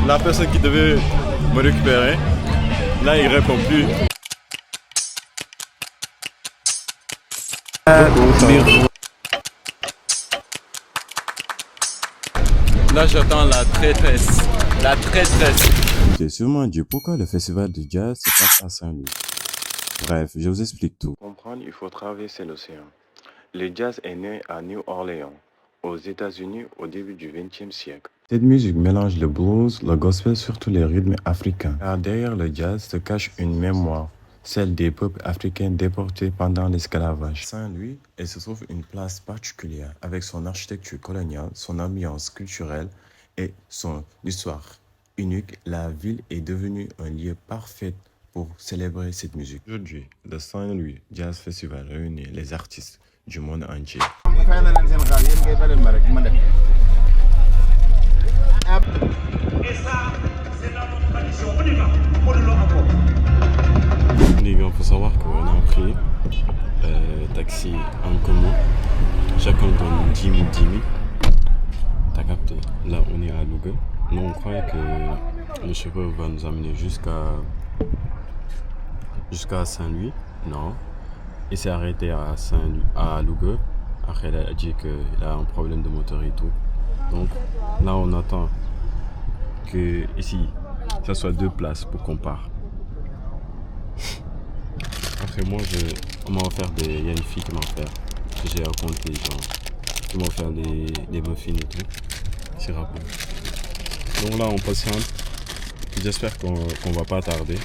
la personne qui devait me récupérer, là il répond plus. Là j'attends la traîtresse. La traîtresse. Tu t'es sûrement dit pourquoi le festival de jazz se passe à Saint-Louis. Bref, je vous explique tout. Pour comprendre, il faut traverser l'océan. Le jazz est né à New Orleans, aux États-Unis au début du XXe siècle. Cette musique mélange le blues, le gospel, surtout les rythmes africains. Car derrière le jazz se cache une mémoire, celle des peuples africains déportés pendant l'esclavage. Saint-Louis, elle se trouve une place particulière avec son architecture coloniale, son ambiance culturelle et son histoire unique. La ville est devenue un lieu parfait pour célébrer cette musique. Aujourd'hui, le Saint-Louis Jazz Festival réunit les artistes du monde entier. Les gars, il faut savoir qu'on a pris taxi en commun. Chacun donne 10 000, 10 000. T'as capté? Là, on est à Louga. Nous, on croyait que le chauffeur va nous amener jusqu'à Saint-Louis. Non. Il s'est arrêté à Louga. Après, il a dit qu'il a un problème de moteur et tout. Donc, là, on attend que ici, ça soit 2 places pour qu'on parte. Après, moi, on m'a offert il y a une fille qui m'a offert, que j'ai raconté, genre, qui m'a offert des muffins et tout. C'est rapide. Donc là, on patiente. J'espère qu'on va pas tarder.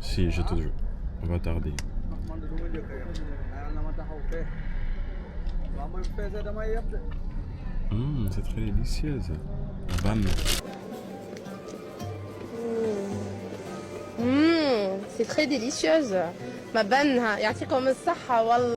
Si, je te jure, on va tarder. C'est très délicieuse. Banne. C'est très délicieuse. Ma banne, يعطيكم الصحة والله.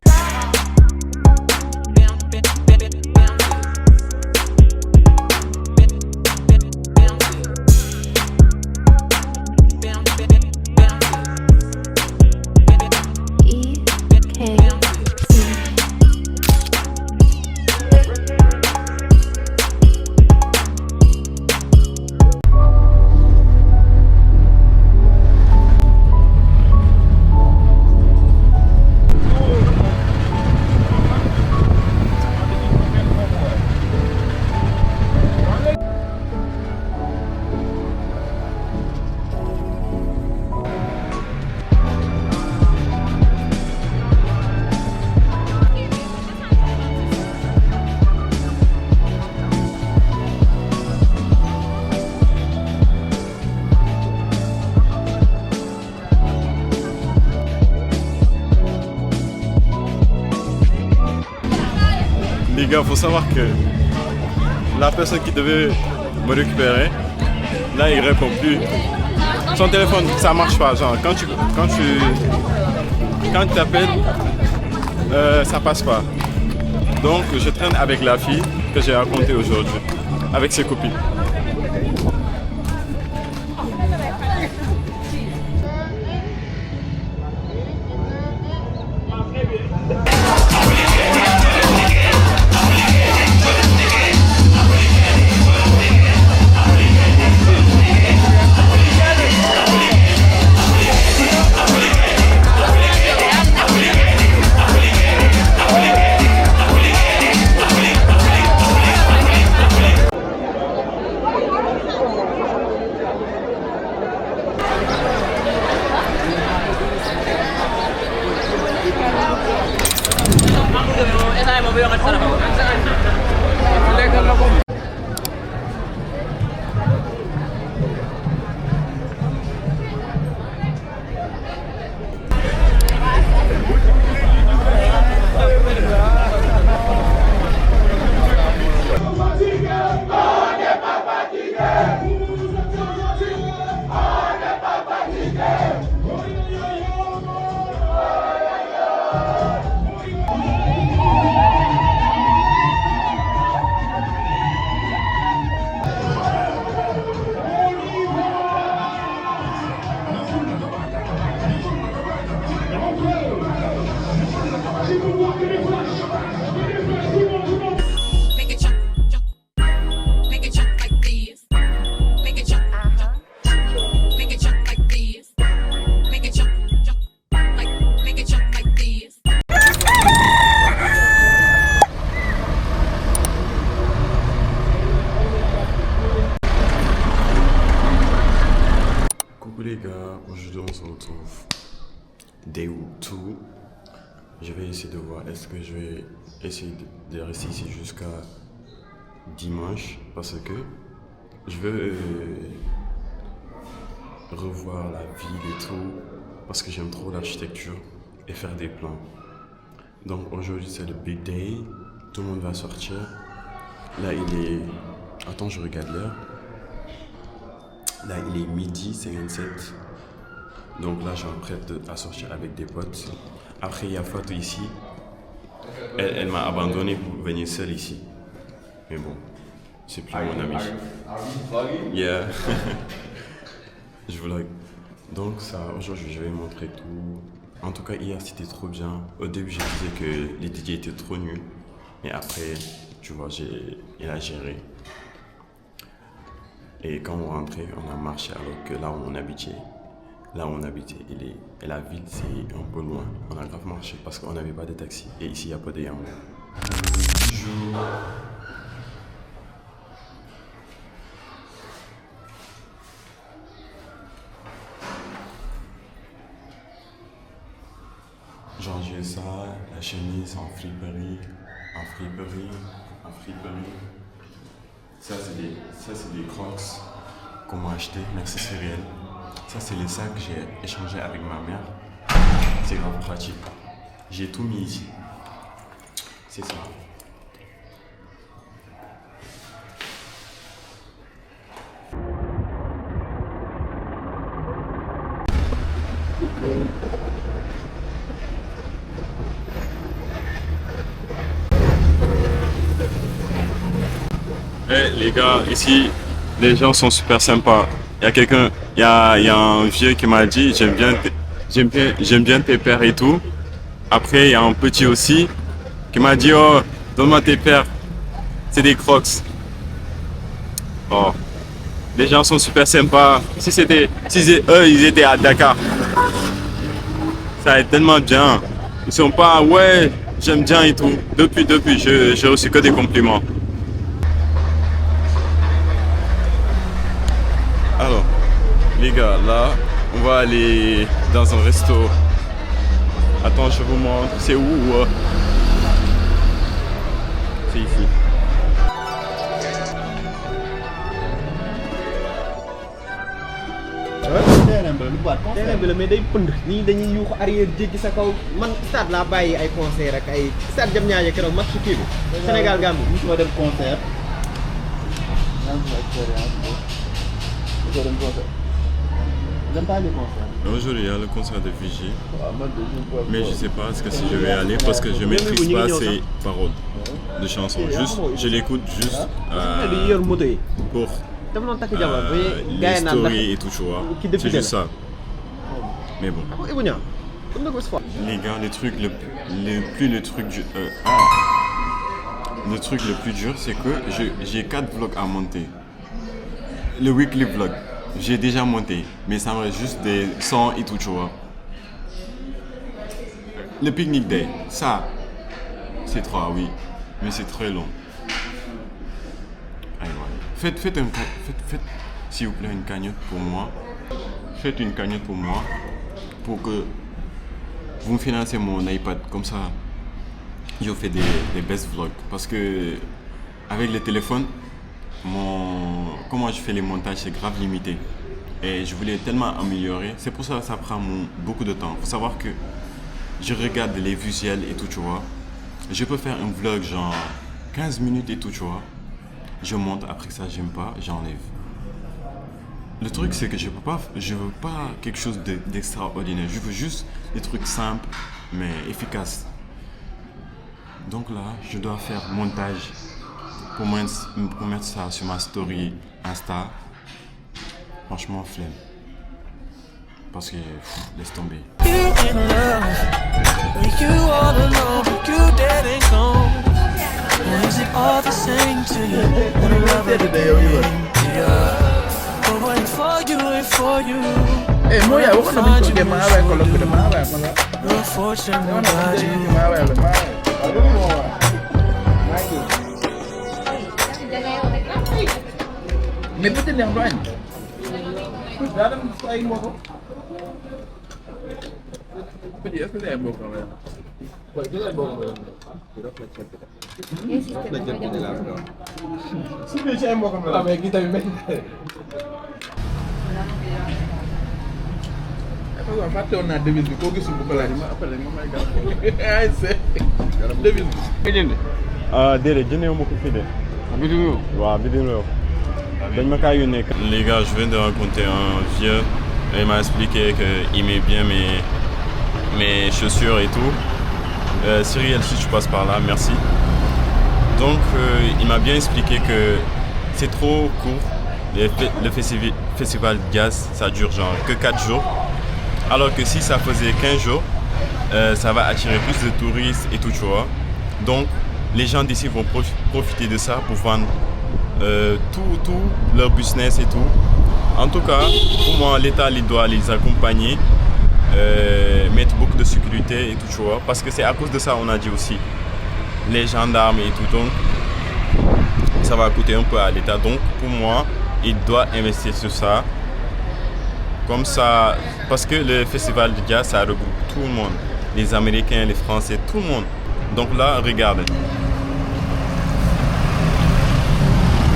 Les gars, faut savoir que la personne qui devait me récupérer, là il répond plus. Son téléphone, ça marche pas. Genre quand tu t'appelles, ça passe pas. Donc je traîne avec la fille que j'ai racontée aujourd'hui, avec ses copines. aujourd'hui on se retrouve day 2. Je vais essayer de voir est-ce que je vais essayer de rester ici jusqu'à dimanche parce que je veux revoir la ville et tout parce que j'aime trop l'architecture et faire des plans. Donc aujourd'hui c'est le big day, tout le monde va sortir. Là il est... Attends, je regarde l'heure. Là il est midi 57. Donc là je m'apprête à sortir avec des potes. Après il y a Fatou ici. Elle m'a abandonné pour venir seule ici. Mais bon, c'est plus mon ami. Yeah. Je vlog. Donc ça, aujourd'hui je vais montrer tout. En tout cas hier c'était trop bien. Au début je disais que les DJ étaient trop nuls. Mais après, tu vois, il a géré. Et quand on rentrait, on a marché alors que là où on habitait, et la ville c'est un peu loin. On a grave marché parce qu'on n'avait pas de taxi. Et ici il n'y a pas de Yambo. Bonjour. Genre j'ai ça, la chemise en friperie. Ça c'est des Crocs qu'on m'a acheté, merci c'est réel. Ça c'est les sacs que j'ai échangé avec ma mère. C'est grave pratique. J'ai tout mis ici. C'est ça. Hey, les gars, ici, les gens sont super sympas. Il y a un vieux qui m'a dit j'aime bien tes pères et tout. Après, il y a un petit aussi qui m'a dit oh, donne-moi tes pères. C'est des Crocs. Oh, les gens sont super sympas. Si eux, ils étaient à Dakar, ça va être tellement bien. Ils sont pas ouais, j'aime bien et tout. Depuis, j'ai reçu que des compliments. Alors, les gars, là, on va aller dans un resto. Attends, je vous montre. C'est où C'est ici. terrain bi la mais day pënd ñii dañuy yuuxu arrière jéggi sa kaw man stade laa bàyyi ay concert ak ay stade jam ñaaje keroog match kii bi Sénégal Gambie musuma dem concert Aujourd'hui il y a le concert de Vigie. Mais je sais pas ce que si je vais aller parce que je maîtrise pas ces paroles de chansons. Juste, je l'écoute juste pour les stories et tout, tu vois. C'est juste ça. Mais bon. Les gars, le truc le plus dur, c'est que j'ai 4 vlogs à monter. Le weekly vlog, j'ai déjà monté, mais ça me reste juste des sons et tout, tu vois. Le picnic day, ça, c'est 3, oui, mais c'est très long. Allez, ouais. Faites s'il vous plaît une cagnotte pour moi. Faites une cagnotte pour moi, pour que vous me financez mon iPad, comme ça, je fais des best vlogs. Parce que avec le téléphone, comment je fais les montages, c'est grave limité. Et je voulais tellement améliorer. C'est pour ça que ça prend beaucoup de temps. Il faut savoir que je regarde les visuels et tout, tu vois. Je peux faire un vlog genre 15 minutes et tout, tu vois. Je monte, après ça, j'aime pas, j'enlève. Le truc, c'est que je veux pas quelque chose d'extraordinaire. Je veux juste des trucs simples, mais efficaces. Donc là, je dois faire montage pour mettre ça sur ma story Insta. Franchement, flemme. Parce que, laisse tomber. Eh, moi, ya uko na vitu vya mawe kwa logo de mawe kwa la. Mais peut-être les daa dem si ay mbokk. Petit, est-ce que c'est un beau quand même? Ouais, je l'ai bon. Si biir ci ay mbokkam la. Ah, mais kii tamit mel. Parce que fàtte woon naa devise bi koo gisul bu ko laaj ma après ma may gàllankoor. Ay c'est devise bi. nga jënd. déedéet jëndee ma ko fii de. bitim réew. waaw bitim réew. dañ ma kaa yónnee. Les gars, je viens de rencontrer un vieux. Il m'a expliqué qu'il aimait bien mes chaussures et tout. Cyril, si tu passes par là, merci. Donc, il m'a bien expliqué que c'est trop court. Le festival de jazz, ça dure genre que 4 jours. Alors que si ça faisait 15 jours, ça va attirer plus de touristes et tout, tu vois. Donc, les gens d'ici vont profiter de ça pour vendre tout leur business et tout. En tout cas, pour moi, l'État il doit les accompagner, mettre beaucoup de sécurité et tout, tu vois. Parce que c'est à cause de ça, on a dit aussi, les gendarmes et tout. Donc, ça va coûter un peu à l'État. Donc, pour moi, il doit investir sur ça. Comme ça, parce que le festival de jazz, ça regroupe tout le monde. Les Américains, les Français, tout le monde. Donc là, regardez.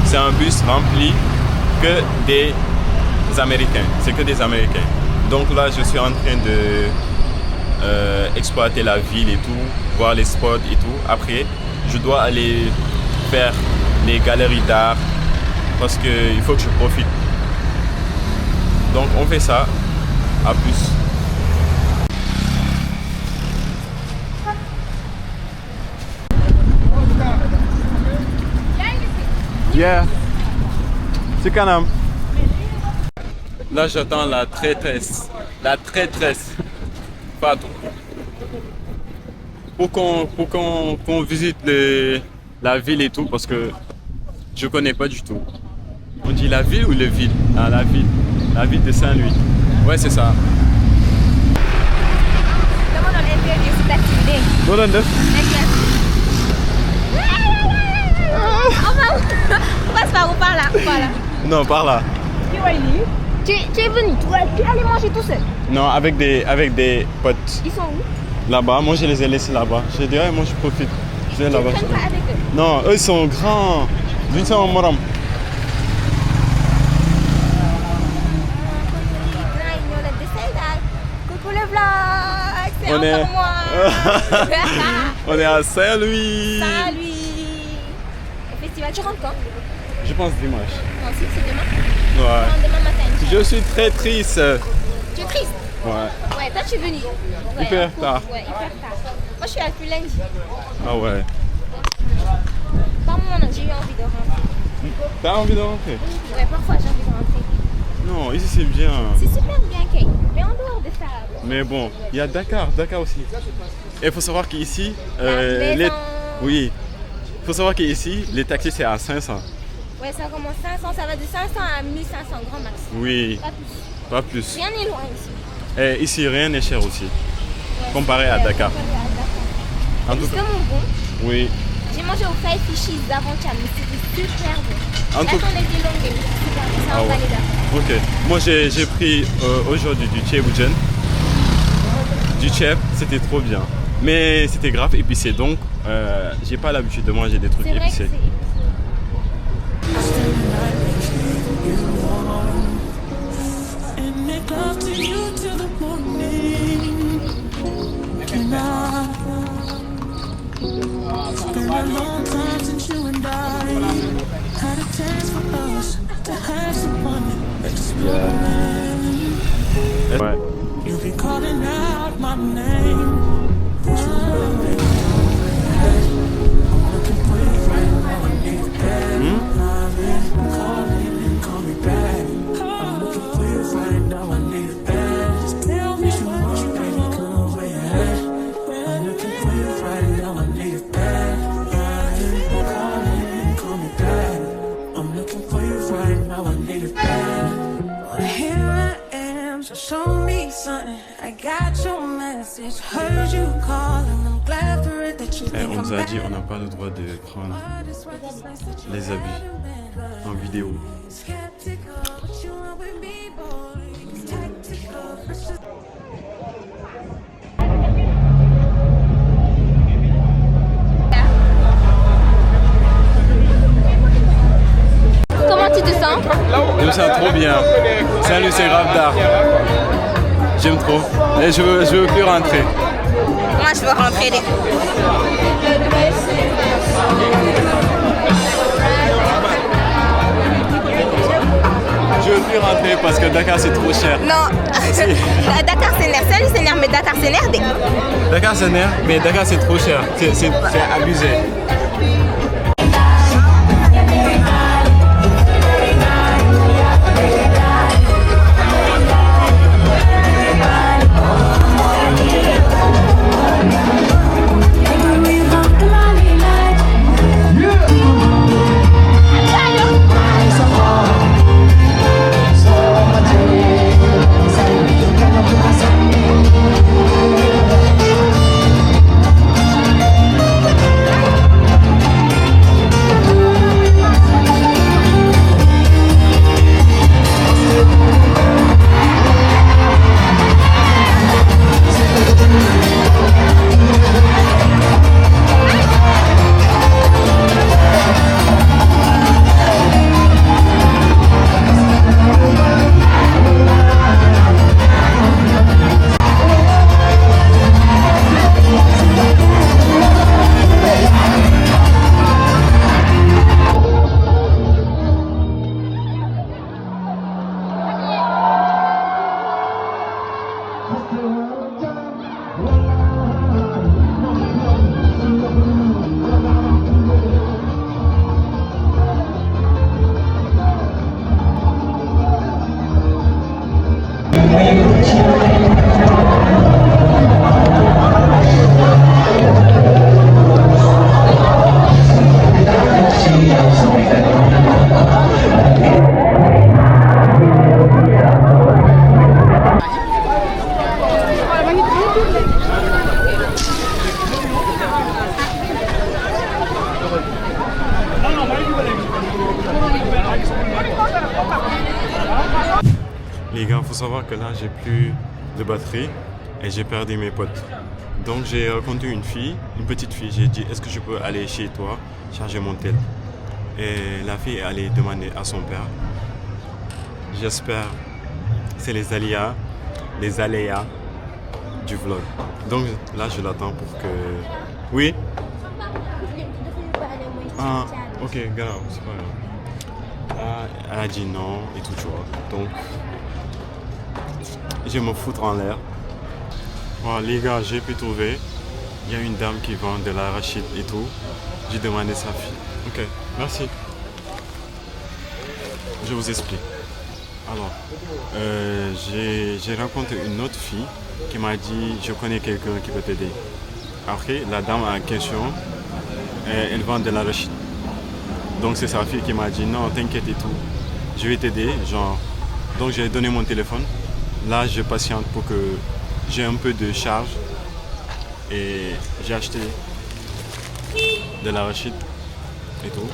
C'est un bus rempli que des Américains. C'est que des Américains. Donc là, je suis en train de exploiter la ville et tout, voir les spots et tout. Après, je dois aller faire les galeries d'art parce qu'il faut que je profite. Donc on fait ça. À plus. Yeah. C'est kanam. Là, j'attends la traîtresse. La traîtresse. Fatou. Pour qu'on visite la ville et tout, parce que je connais pas du tout. On dit la ville ou le ville? Ah, la ville. La ville de Saint-Louis. Ouais, c'est ça. Dama doon interdire si taxi bi dégg nga. Loo doon def. Passe par où? Par là, par là. Non, par là. Tu es venu, tu allais manger tout seul. Non, avec des potes. Ils sont où? Là-bas, moi je les ai laissés là-bas. J'ai dit, ouais, moi je profite. Je viens Tu là-bas. ne traînes pas avec eux. Non, eux ils sont grands. D'une seule moram. Coucou le vlog, c'est On est- encore moi. On est à Saint-Louis. Salut. Au festival, tu rentres quand? Je pense dimanche. Non, si, c'est demain. Ouais. Non, demain matin. Je suis très triste. Tu es triste? Ouais. Ouais, toi tu es venu. Ouais, Hyper en couple. tard. Ouais, hyper tard. Moi je suis là depuis lundi. Ah ouais. Par moment, j'ai eu envie de rentrer. T'as envie de rentrer? Ouais, parfois j'ai envie de rentrer. Non, ici c'est bien. C'est super bien, Kay. Mais en dehors de ça, Mais bon, il y a Dakar aussi. Et il faut savoir qu'ici, maison. oui, il faut savoir qu'ici, les taxis c'est à 500. ouais, ça commence 500, ça va de 500 à 1500 grand max. Oui, Pas plus. pas plus. Rien n'est loin ici. Et ici, rien n'est cher aussi, Ouais, comparé à c'est Dakar. comparé à Dakar. En Et tout c'est cas, tellement bon. oui. J'ai mangé au Five Fishies d'avant-hier, mais c'était super bon. En La tout- tournée était longue, mais c'était super bon. C'est Ah un ouais. palais d'affaires. Ok. Moi j'ai pris aujourd'hui du tchèboujen. Du tchèp, c'était trop bien. Mais c'était grave épicé, donc j'ai pas l'habitude de manger des trucs C'est vrai que épicés. c'est... And make love to you till the morning. Tonight, it's been a long time since you and I had a chance for us to have someone exploring. Ouais. You be calling out my name. But you know that I'm looking for you right now. I need that. I've been calling and call me back. I'm looking for you right now. I need that. Just tell me what you baby, come where you at. I'm looking for you right now. I need that. I've been calling and call me back. I'm looking for you right now. I need that. Well, here I am, so show me something. I got your message, heard you calling. I'm glad for it that you Et think on nous a I'm dit on back. n'a pas le droit de prendre les habits en vidéo. Skeptical, but you were with me, boy. sens? Je me sens trop bien. Salut, c'est Grave d'Art. J'aime trop. Et je veux plus rentrer. Moi, je veux rentrer. Je veux plus rentrer parce que Dakar c'est trop cher. Non, Dakar c'est nerf. Salut c'est nerf, mais Dakar c'est nerf. Dakar c'est nerf, mais Dakar c'est trop cher. C'est abusé. Les gars, il faut savoir que là, j'ai plus de batterie et j'ai perdu mes potes. Donc j'ai rencontré une petite fille. J'ai dit, est-ce que je peux aller chez toi charger mon tel? Et la fille est allée demander à son père. J'espère c'est les aléas du vlog. Donc là, je l'attends pour que... Oui? Ah, ok, grave, c'est pas grave. Ah, elle a dit non et tout, tu vois. Donc, je vais me foutre en l'air. Voilà, les gars, j'ai pu trouver. Il y a une dame qui vend de l'arachide et tout. J'ai demandé sa fille. Ok, merci. Je vous explique. Alors, j'ai rencontré une autre fille qui m'a dit, je connais quelqu'un qui peut t'aider. Après, la dame en question, elle vend de l'arachide. Donc c'est sa fille qui m'a dit, non, t'inquiète et tout. Je vais t'aider, genre. Donc j'ai donné mon téléphone. Là, je patiente pour que j'ai un peu de charge. Et j'ai acheté de l'arachide et tout.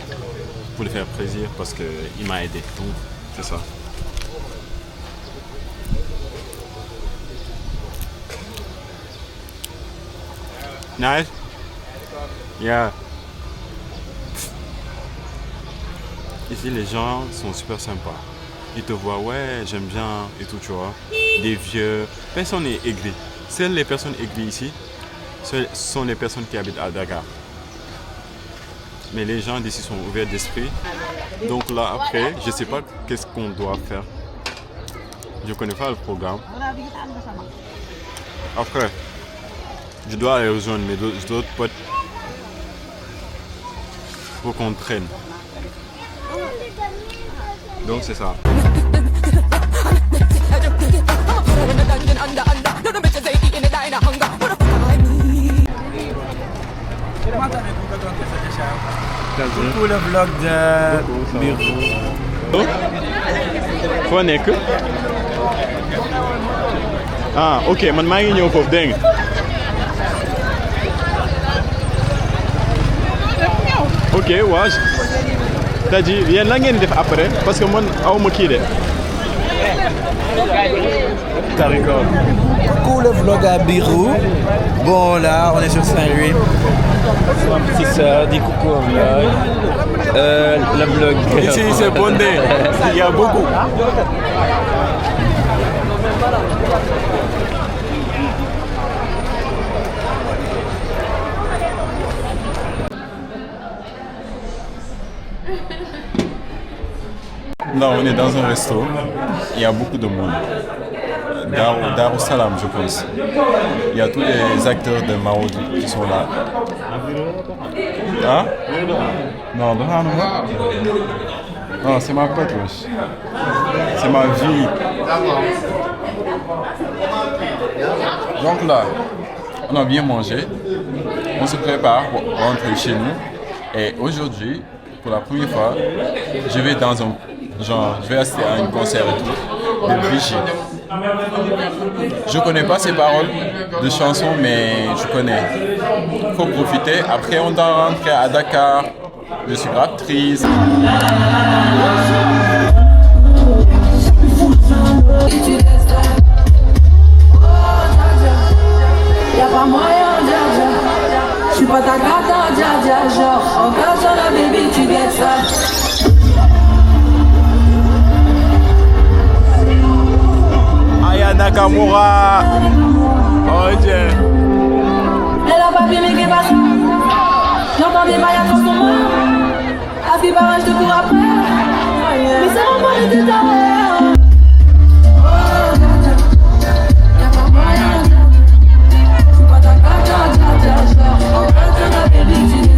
Pour lui faire plaisir parce qu'il m'a aidé. Donc, c'est ça. Nice? Yeah. Ici, les gens sont super sympas. Ils te voient, ouais, j'aime bien et tout, tu vois. Des vieux. Personne n'est aigri. Seules les personnes aigries ici, ce sont les personnes qui habitent à Dakar. Mais les gens d'ici sont ouverts d'esprit. Donc là, après, je ne sais pas qu'est-ce qu'on doit faire. Je ne connais pas le programme. Après, je dois aller rejoindre mes autres potes pour qu'on traîne. Donc c'est ça. Beaucoup le vlog de Birou. Foo nekk? Ah, ok, man maa ngi ñëw foofu dégg nga. Ok, waaw. C'est-à-dire yéen la ngeen def après parce que man aw ma kii de. T'as record. Coucou le vlog à Birou. Bon là, on est sur Saint-Louis. Ma petite soeur dit coucou au vlog. Le vlog. Ici c'est bondé, il y a beaucoup. Non, on est dans un resto, il y a beaucoup de monde. Dar Salam, je pense. Il y a tous les acteurs de Maoudi qui sont là. Hein? Non, non, c'est ma pote, wesh. C'est ma vie. Donc là, on a bien mangé. On se prépare pour rentrer chez nous. Et aujourd'hui, pour la première fois, je vais dans un... Genre, je vais assister à un concert et tout, de Vichy. Je connais pas ces paroles de chansons, mais je connais. Faut profiter. Après, on doit rentrer à Dakar. Je suis grave triste. Y'a pas moyen, dja. J'suis pas ta cata, dja. Genre, en cas sur la baby, tu get ça. Aya Nakamura. Oh Dieu. Elle a pas bien, mais qu'est-ce pas ça? J'entends des mailles à ton moi. À ce qui paraît, je te cours après. Mais c'est vraiment les détails. Oh, dja. Y'a pas moyen, dja. J'suis pas ta cata, dja. Genre, en cas sur la baby, tu get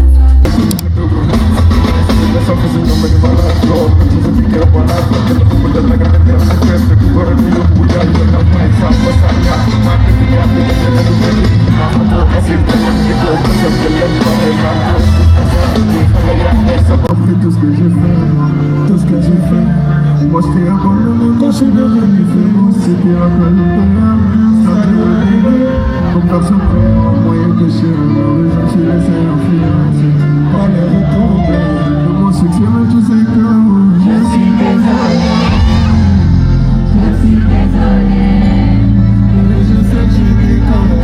Tout ce que j'ai fait, moi j'étais un bon quand je suis devenu fameux, c'était un peu le père, ça te réveille, comme personne ne moyen que je je suis laissé influencer, par les retours de mon succès, mais tu sais que je suis désolé, mais je sais que j'ai déconné.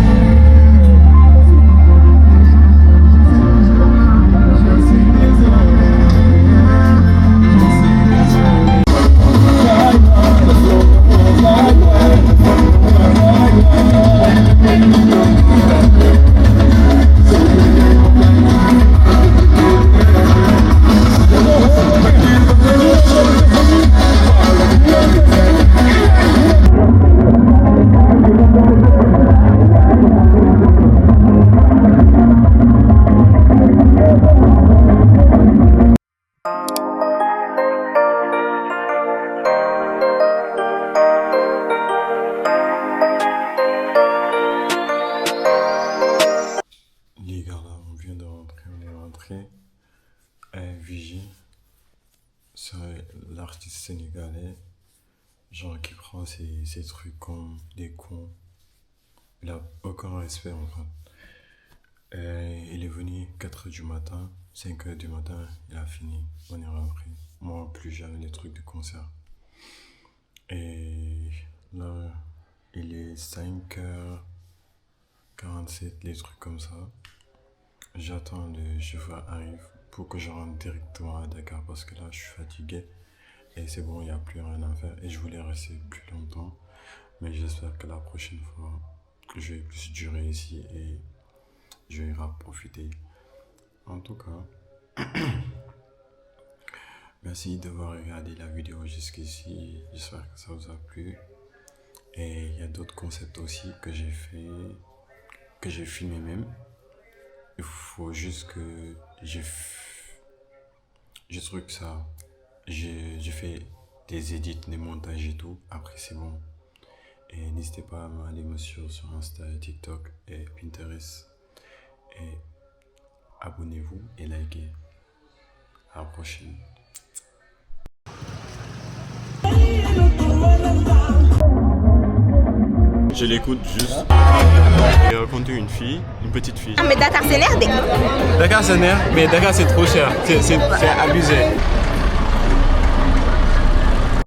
Vigie, c'est l'artiste sénégalais, genre qui prend ses trucs comme des cons. Il a aucun respect en fait. Il est venu 4h du matin, 5h du matin, il a fini, on est rentré. Moi, plus jamais les trucs de concert. Et là, il est 5h47, les trucs comme ça. J'attends le chauffeur arrive pour que je rentre directement à Dakar parce que là je suis fatigué et c'est bon, il n'y a plus rien à faire et je voulais rester plus longtemps, mais j'espère que la prochaine fois je vais plus durer ici et je vais profiter. En tout cas, merci d'avoir regardé la vidéo jusqu'ici, j'espère que ça vous a plu et il y a d'autres concepts aussi que j'ai fait, que j'ai filmé même. Il faut juste que j'ai truc ça, j'ai fait des edits, des montages et tout, après c'est bon. Et n'hésitez pas à aller me suivre sur Insta, TikTok et Pinterest. Et abonnez-vous et likez. À la prochaine. Je l'écoute juste. J'ai rencontré une fille, une petite fille. Mais Dakar c'est nerf. Dakar c'est nerf, mais Dakar c'est trop cher, c'est abusé.